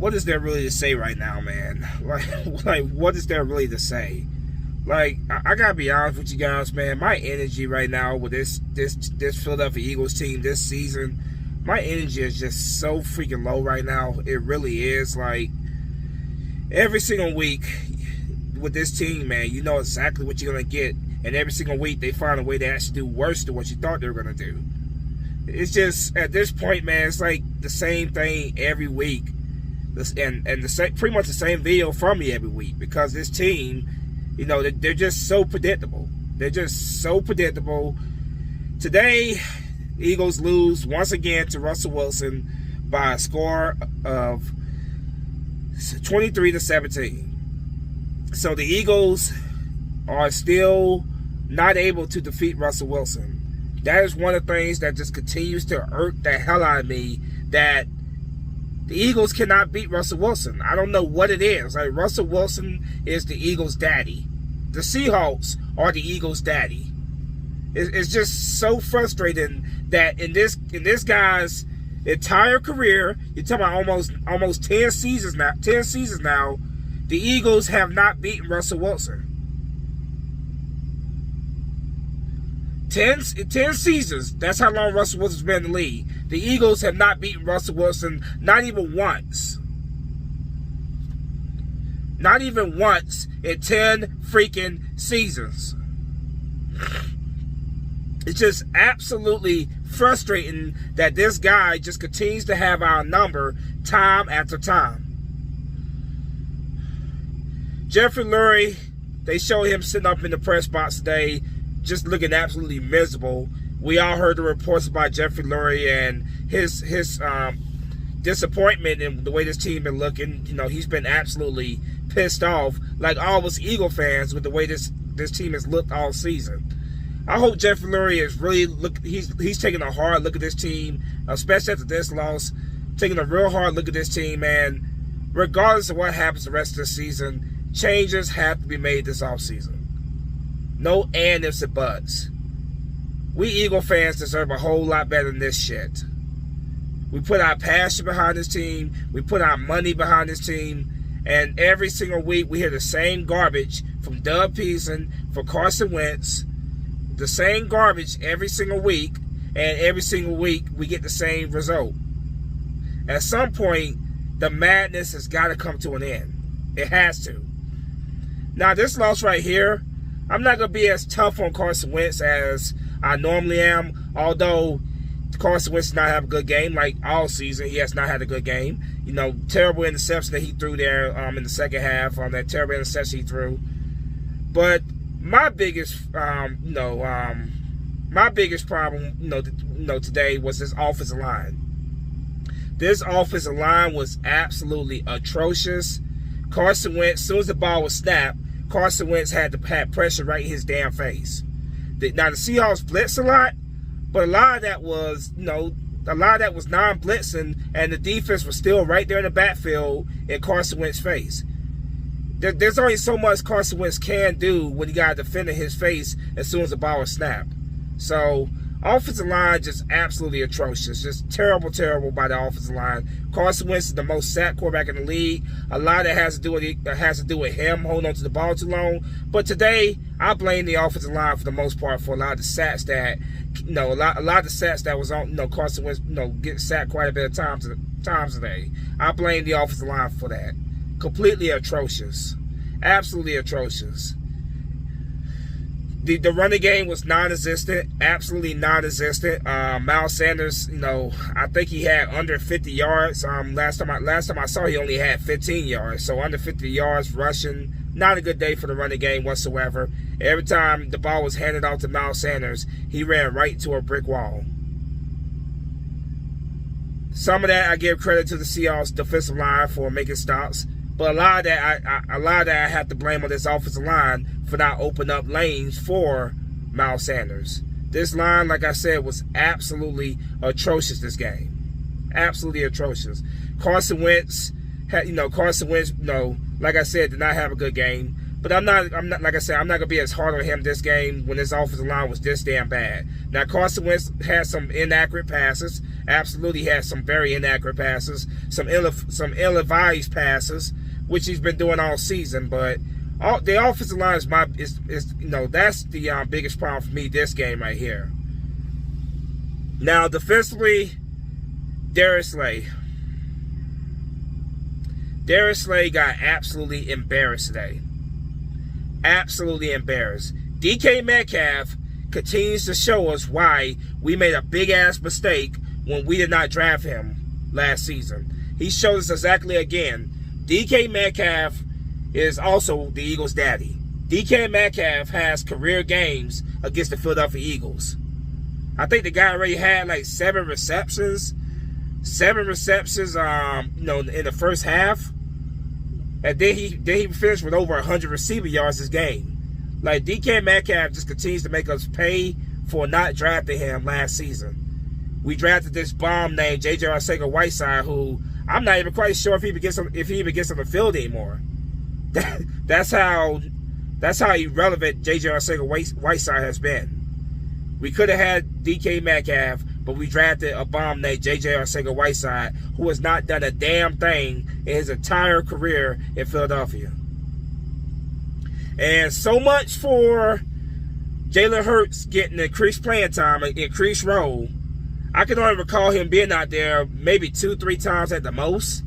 what is there really to say right now, man? Like what is there really to say? Like, I gotta be honest with you guys, man. My energy right now with this Philadelphia Eagles team this season, my energy is just so freaking low right now. It really is. Like, every single week with this team, man, you know exactly what you're gonna get, and every single week they find a way to actually do worse than what you thought they were gonna do. It's just, at this point, man, it's like the same thing every week, and the same, pretty much the same video from me every week, because this team, you know, they're just so predictable. They're just so predictable. Today, Eagles lose once again to Russell Wilson by a score of 23-17. So the Eagles are still not able to defeat Russell Wilson. That is one of the things that just continues to irk the hell out of me, that the Eagles cannot beat Russell Wilson. I don't know what it is. Like, Russell Wilson is the Eagles' daddy. The Seahawks are the Eagles' daddy. It's just so frustrating that in this guy's entire career, you're talking about almost 10 seasons now. The Eagles have not beaten Russell Wilson. 10 seasons. That's how long Russell Wilson's been in the league. The Eagles have not beaten Russell Wilson, not even once. Not even once in 10 freaking seasons. It's just absolutely frustrating that this guy just continues to have our number time after time. Jeffrey Lurie, they showed him sitting up in the press box today, just looking absolutely miserable. We all heard the reports about Jeffrey Lurie and his disappointment in the way this team been looking. You know, he's been absolutely pissed off, like all of us Eagle fans, with the way this team has looked all season. I hope Jeffrey Lurie is really he's taking a hard look at this team, especially after this loss, taking a real hard look at this team, man. Regardless of what happens the rest of the season, changes have to be made this offseason. No and ifs and buts. We Eagle fans deserve a whole lot better than this shit. We put our passion behind this team. We put our money behind this team. And every single week we hear the same garbage from Doug Peterson, for Carson Wentz. The same garbage every single week. And every single week we get the same result. At some point, the madness has got to come to an end. It has to. Now, this loss right here, I'm not going to be as tough on Carson Wentz as I normally am, although Carson Wentz does not have a good game. Like all season, he has not had a good game. You know, terrible interception that he threw there in the second half, on that terrible interception he threw. But my biggest, my biggest problem, today was this offensive line. This offensive line was absolutely atrocious. Carson Wentz, as soon as the ball was snapped, Carson Wentz had pressure right in his damn face. Now, the Seahawks blitzed a lot, but a lot of that was, non-blitzing, and the defense was still right there in the backfield in Carson Wentz's face. There's only so much Carson Wentz can do when he got a defender in his face as soon as the ball was snapped. So, offensive line just absolutely atrocious. Just terrible, terrible by the offensive line. Carson Wentz is the most sacked quarterback in the league. A lot of that has to do with him holding on to the ball too long. But today, I blame the offensive line for the most part for a lot of the sacks that, a lot of the sacks that was on, Carson Wentz, get sacked quite a bit of times today. I blame the offensive line for that. Completely atrocious. Absolutely atrocious. The running game was non-existent, absolutely non-existent. Miles Sanders, I think he had under 50 yards. Last time I saw, he only had 15 yards. So under 50 yards rushing. Not a good day for the running game whatsoever. Every time the ball was handed off to Miles Sanders, he ran right to a brick wall. Some of that I give credit to the Seahawks defensive line for making stops. But a lot of that I have to blame on this offensive line for not opening up lanes for Miles Sanders. This line, like I said, was absolutely atrocious this game. Absolutely atrocious. Carson Wentz, like I said, did not have a good game. But I'm not like I said, I'm not gonna be as hard on him this game when his offensive line was this damn bad. Now Carson Wentz had some inaccurate passes. Absolutely had some very inaccurate passes, some ill-advised passes, which he's been doing all season. But the offensive line is that's the biggest problem for me this game right here. Now defensively, Darius Slay got absolutely embarrassed today. Absolutely embarrassed. DK Metcalf continues to show us why we made a big-ass mistake when we did not draft him last season. He showed us exactly again. DK Metcalf is also the Eagles' daddy. DK Metcalf has career games against the Philadelphia Eagles. I think the guy already had like 7 receptions. 7 receptions, in the first half. And then he finished with over 100 receiver yards this game. Like, DK Metcalf just continues to make us pay for not drafting him last season. We drafted this bomb named J.J. Arcega-Whiteside, who I'm not even quite sure if he even gets on the field anymore. That's how irrelevant J.J. Arcega-Whiteside has been. We could have had DK Metcalf, but we drafted a bomb named J.J. Arcega-Whiteside, who has not done a damn thing in his entire career in Philadelphia. And so much for Jalen Hurts getting increased playing time, an increased role. I can only recall him being out there maybe 2-3 times at the most.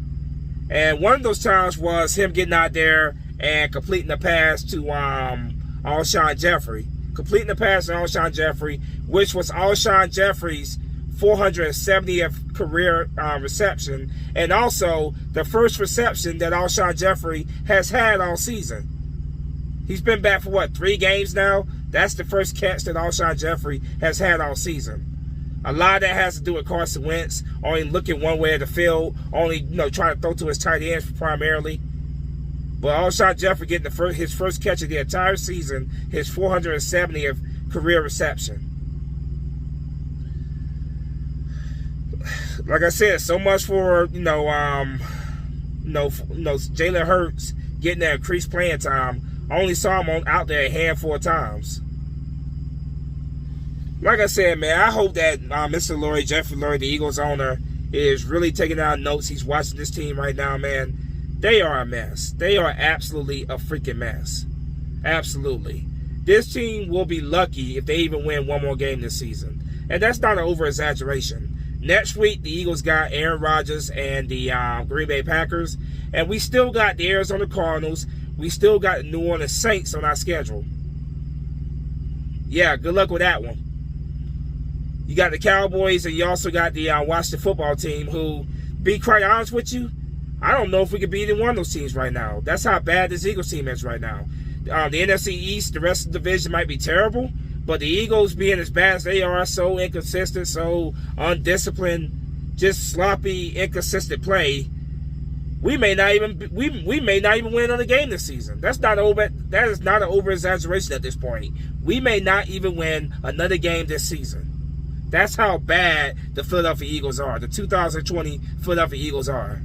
And one of those times was him getting out there and completing the pass to Alshon Jeffrey. Completing the pass to Alshon Jeffrey, which was Alshon Jeffrey's 470th career reception, and also the first reception that Alshon Jeffrey has had all season. He's been back for 3 games now? That's the first catch that Alshon Jeffrey has had all season. A lot of that has to do with Carson Wentz only looking one way of the field, only trying to throw to his tight ends primarily. But Alshon Jeffrey getting his first catch of the entire season, his 470th career reception. Like I said, so much for Jalen Hurts getting that increased playing time. I only saw him out there a handful of times. Like I said, man, I hope that Mr. Lurie, Jeffrey Lurie, the Eagles owner, is really taking down notes. He's watching this team right now, man. They are a mess. They are absolutely a freaking mess. Absolutely. This team will be lucky if they even win one more game this season. And that's not an over-exaggeration. Next week, the Eagles got Aaron Rodgers and the Green Bay Packers. And we still got the Arizona Cardinals. We still got the New Orleans Saints on our schedule. Yeah, good luck with that one. You got the Cowboys, and you also got the Washington football team, who, be quite honest with you, I don't know if we could beat either one of those teams right now. That's how bad this Eagles team is right now. The NFC East, the rest of the division might be terrible, but the Eagles being as bad as they are, so inconsistent, so undisciplined, just sloppy, inconsistent play, we may not even win another game this season. That is not an over-exaggeration at this point. We may not even win another game this season. That's how bad the Philadelphia Eagles are. The 2020 Philadelphia Eagles are.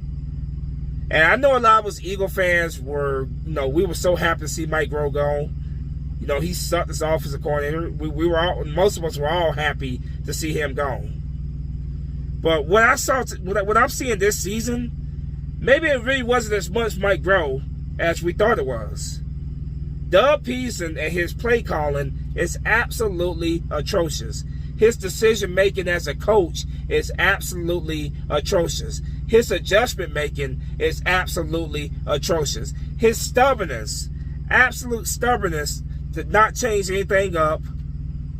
And I know a lot of us Eagle fans were, we were so happy to see Mike Groh go. He sucked as offensive coordinator. Most of us were all happy to see him go. But what I'm seeing this season, maybe it really wasn't as much Mike Groh as we thought it was. Doug Peterson and his play calling is absolutely atrocious. His decision-making as a coach is absolutely atrocious. His adjustment-making is absolutely atrocious. His stubbornness, absolute stubbornness to not change anything up,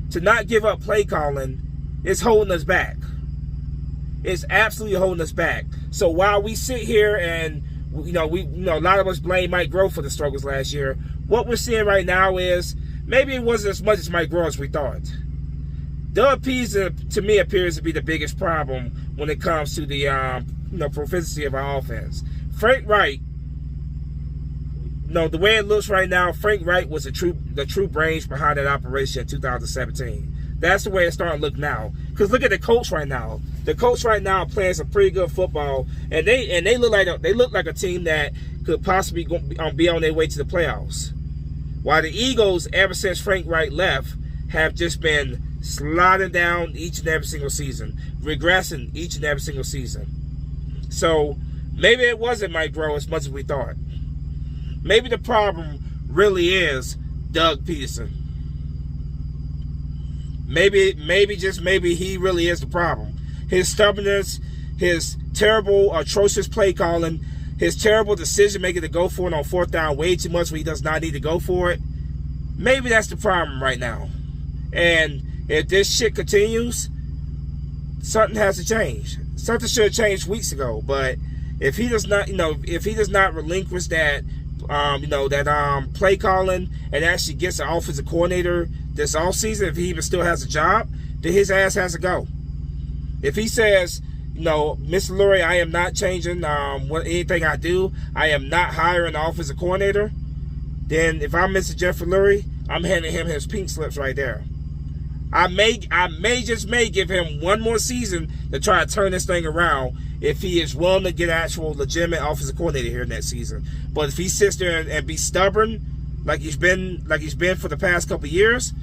to not give up play calling, is holding us back. It's absolutely holding us back. So while we sit here and, a lot of us blame Mike Groh for the struggles last year, what we're seeing right now is maybe it wasn't as much as Mike Groh as we thought. Doug Peterson, to me, appears to be the biggest problem when it comes to the proficiency of our offense. Frank Reich, the way it looks right now, Frank Reich was the true brains behind that operation in 2017. That's the way it's starting to look now. Because look at the coach right now. The coach right now playing some pretty good football, and they look like a team that could possibly be on their way to the playoffs. While the Eagles, ever since Frank Wright left, have just been sliding down each and every single season, regressing each and every single season. So maybe it wasn't Mike Groh as much as we thought. Maybe the problem really is Doug Peterson. Maybe just maybe he really is the problem. His stubbornness, his terrible, atrocious play calling, his terrible decision making to go for it on fourth down way too much when he does not need to go for it. Maybe that's the problem right now. And if this shit continues, something has to change. Something should have changed weeks ago. But if he does not, if he does not relinquish that, play calling and actually gets an offensive coordinator this offseason, if he even still has a job, then his ass has to go. If he says, Mr. Lurie, I am not changing anything I do, I am not hiring an offensive coordinator, then if I'm Mr. Jeffrey Lurie, I'm handing him his pink slips right there. I may give him one more season to try to turn this thing around if he is willing to get actual legitimate offensive coordinator here next season. But if he sits there and be stubborn like he's been for the past couple of years,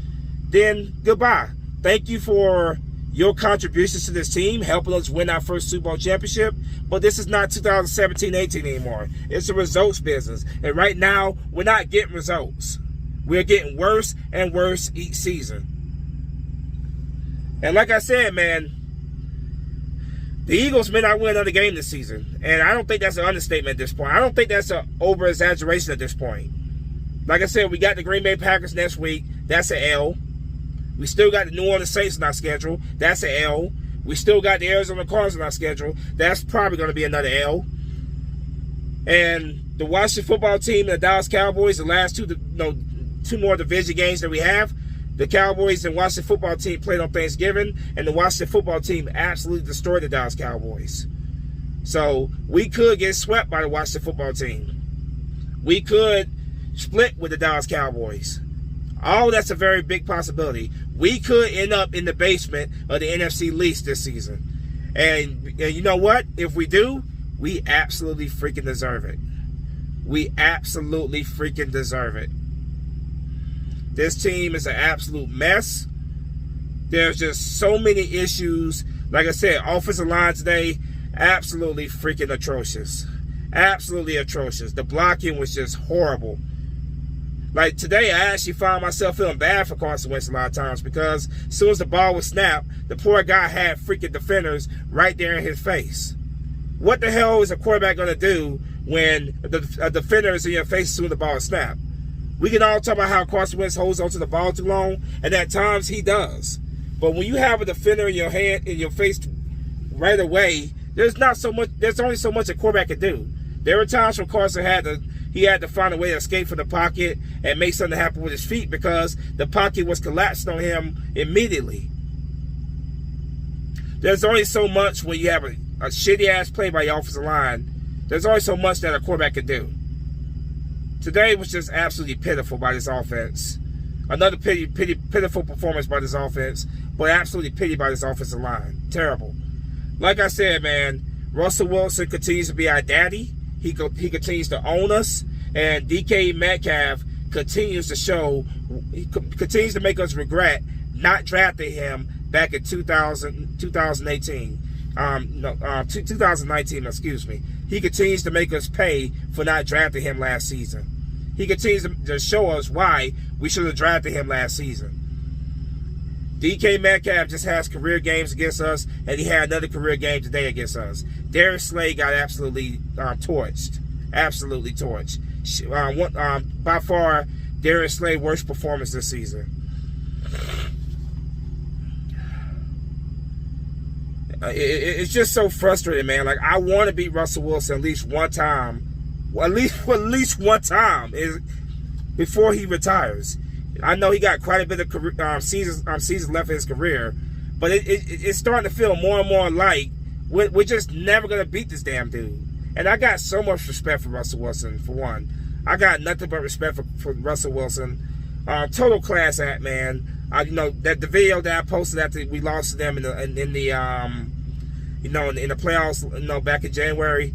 then goodbye. Thank you for your contributions to this team, helping us win our first Super Bowl championship. But this is not 2017-18 anymore. It's a results business. And right now, we're not getting results. We're getting worse and worse each season. And like I said, man, the Eagles may not win another game this season. And I don't think that's an understatement at this point. I don't think that's an over-exaggeration at this point. Like I said, we got the Green Bay Packers next week. That's an L. We still got the New Orleans Saints on our schedule. That's an L. We still got the Arizona Cardinals on our schedule. That's probably going to be another L. And the Washington football team and the Dallas Cowboys, the last two more division games that we have, the Cowboys and Washington football team played on Thanksgiving, and the Washington football team absolutely destroyed the Dallas Cowboys. So we could get swept by the Washington football team. We could split with the Dallas Cowboys. All that's a very big possibility. We could end up in the basement of the NFC least this season. And you know what? If we do, we absolutely freaking deserve it. We absolutely freaking deserve it. This team is an absolute mess. There's just so many issues. Like I said, offensive line today, absolutely freaking atrocious. Absolutely atrocious. The blocking was just horrible. Like today, I actually found myself feeling bad for Carson Wentz a lot of times because as soon as the ball was snapped, the poor guy had freaking defenders right there in his face. What the hell is a quarterback going to do when a defender is in your face as soon as the ball is snapped? We can all talk about how Carson Wentz holds onto the ball too long, and at times he does. But when you have a defender in your hand, in your face right away, there's only so much a quarterback can do. There were times when Carson had to find a way to escape from the pocket and make something happen with his feet because the pocket was collapsed on him immediately. There's only so much when you have a shitty-ass play by your offensive line. There's only so much that a quarterback can do. Today was just absolutely pitiful by this offense. Another pitiful performance by this offense, but absolutely pity by this offensive line. Terrible. Like I said, man, Russell Wilson continues to be our daddy. He continues to own us, and DK Metcalf continues to make us regret not drafting him back in 2019. 2019, excuse me. He continues to make us pay for not drafting him last season. He continues to show us why we should have drafted him last season. DK Metcalf just has career games against us, and he had another career game today against us. Darius Slay got absolutely torched. Absolutely torched. By far, Darius Slay's worst performance this season. It's just so frustrating, man. Like, I want to beat Russell Wilson at least one time. At least one time before he retires. I know he got quite a bit of seasons left in his career, but it's starting to feel more and more like we're just never going to beat this damn dude. And I got so much respect for Russell Wilson, for one. I got nothing but respect for Russell Wilson. Total class act, man. That the video that I posted after we lost to them in the playoffs, back in January.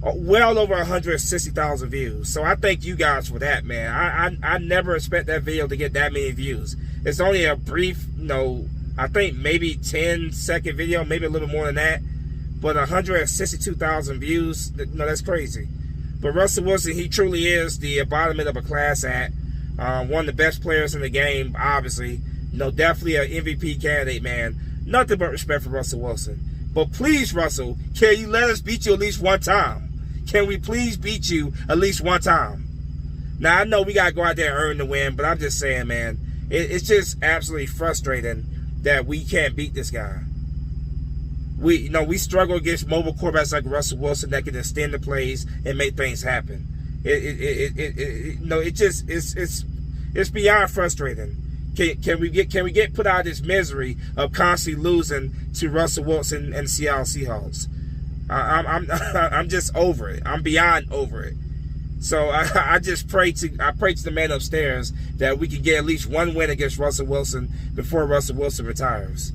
well over 160,000 views. So I thank you guys for that, man. I never expect that video to get that many views. It's only a brief, I think maybe 10-second video, maybe a little more than that. But 162,000 views, that's crazy. But Russell Wilson, he truly is the embodiment of a class act. One of the best players in the game, obviously. Definitely an MVP candidate, man. Nothing but respect for Russell Wilson. But please, Russell, can you let us beat you at least one time? Can we please beat you at least one time? Now, I know we got to go out there and earn the win, but I'm just saying, man, it's just absolutely frustrating that we can't beat this guy. We struggle against mobile quarterbacks like Russell Wilson that can extend the plays and make things happen. It's beyond frustrating. Can we get put out of this misery of constantly losing to Russell Wilson and the Seattle Seahawks? I'm just over it. I'm beyond over it. So I just pray to the man upstairs that we can get at least one win against Russell Wilson before Russell Wilson retires.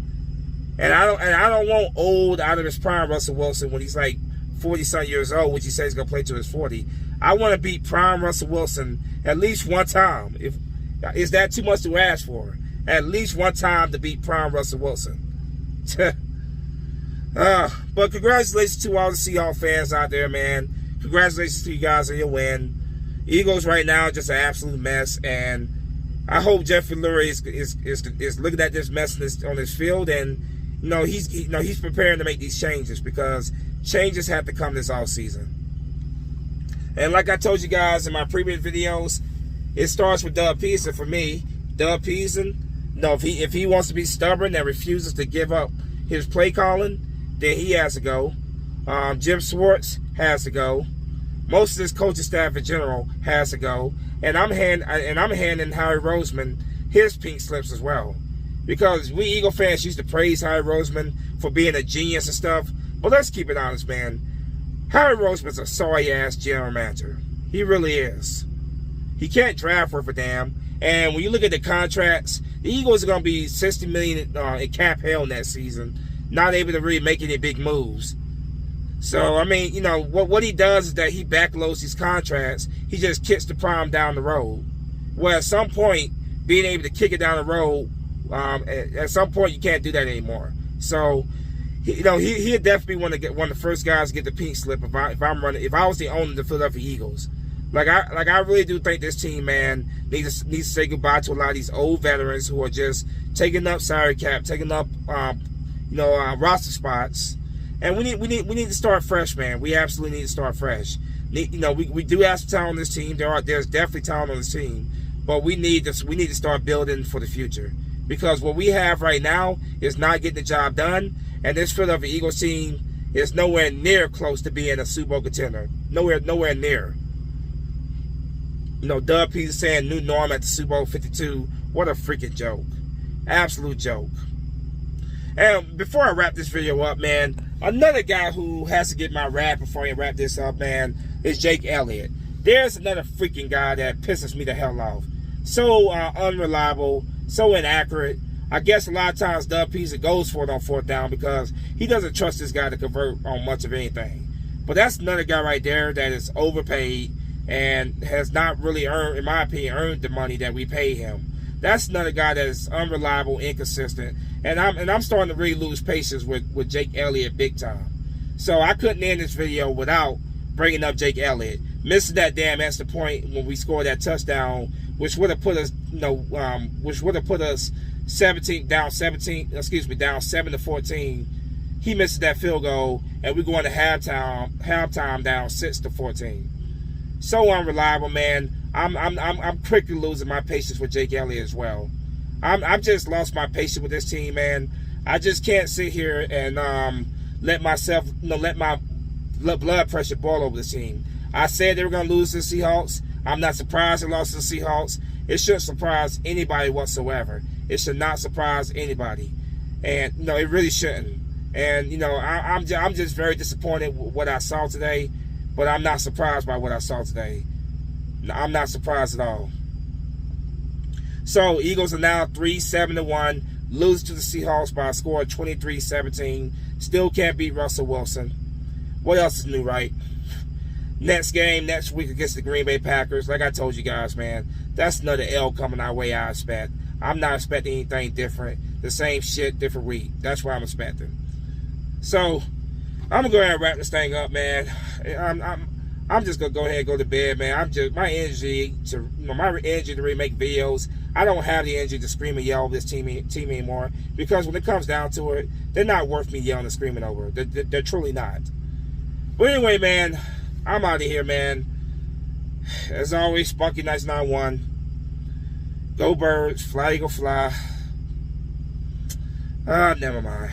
And I don't want old, out of his prime Russell Wilson when he's like 40-something years old, which he says he's gonna play till he's 40. I want to beat prime Russell Wilson at least one time. Is that too much to ask for? At least one time to beat prime Russell Wilson. But congratulations to all the Seahawks fans out there, man. Congratulations to you guys on your win. Eagles right now just an absolute mess, and I hope Jeffrey Lurie is looking at this mess on this field, and he's preparing to make these changes, because changes have to come this offseason. And like I told you guys in my previous videos, it starts with Doug Peterson for me. Doug Peterson, if he wants to be stubborn and refuses to give up his play calling, then he has to go. Jim Schwartz has to go. Most of this coaching staff in general has to go. And I'm handing Harry Roseman his pink slips as well. Because we Eagle fans used to praise Harry Roseman for being a genius and stuff. But let's keep it honest, man. Harry Roseman's a sorry-ass general manager. He really is. He can't draft worth a damn. And when you look at the contracts, the Eagles are going to be $60 million in cap hell next season. Not able to really make any big moves. So, I mean, what he does is that he backloads these contracts. He just kicks the prime down the road. Well, at some point, being able to kick it down the road, at some point you can't do that anymore. So, he'd definitely want to get one of the first guys to get the pink slip if I was the owner of the Philadelphia Eagles. Like I really do think this team, man, needs to say goodbye to a lot of these old veterans who are just taking up salary cap, taking up roster spots. And we need to start fresh, man. We absolutely need to start fresh. We do have some talent on this team. There's definitely talent on this team, but we need to start building for the future, because what we have right now is not getting the job done, and this Philadelphia Eagles team is nowhere near close to being a Super Bowl contender. Nowhere near. Doug Peterson saying new norm at the Super Bowl 52. What a freaking joke. Absolute joke. And before I wrap this video up, man, another guy who has to get my rap before I wrap this up, man, is Jake Elliott. There's another freaking guy that pisses me the hell off. So unreliable, so inaccurate. I guess a lot of times Doug Peterson goes for it on fourth down because he doesn't trust this guy to convert on much of anything. But that's another guy right there that is overpaid and has not really earned, in my opinion, earned the money that we pay him. That's another guy that is unreliable, inconsistent, and I'm starting to really lose patience with Jake Elliott big time. So I couldn't end this video without bringing up Jake Elliott missing that damn extra point when we scored that touchdown, which would have put us, down 7-14. He misses that field goal, and we're going to halftime down 6-14. So unreliable, man. I'm quickly losing my patience with Jake Elliott as well. I've just lost my patience with this team, man. I just can't sit here and let my blood pressure boil over the team. I said they were going to lose to the Seahawks. I'm not surprised they lost to the Seahawks. It shouldn't surprise anybody whatsoever. It should not surprise anybody, and it really shouldn't. And I'm just very disappointed with what I saw today, but I'm not surprised by what I saw today. I'm not surprised at all. So Eagles are now 3-7-1, lose to the Seahawks by a score of 23-17. Still can't beat Russell Wilson. What else is new, right? Next game next week against the Green Bay Packers. Like I told you guys, man, that's another L coming our way, I expect. I'm not expecting anything different. The same shit, different week. That's what I'm expecting. So, I'm gonna go ahead and wrap this thing up, man. I'm just gonna go ahead and go to bed, man. My energy to really make videos. I don't have the energy to scream and yell at this team anymore, because when it comes down to it, they're not worth me yelling and screaming over. They're truly not. But anyway, man, I'm out of here, man. As always, Spunky Nights 91. Go Birds, fly eagle fly. Never mind.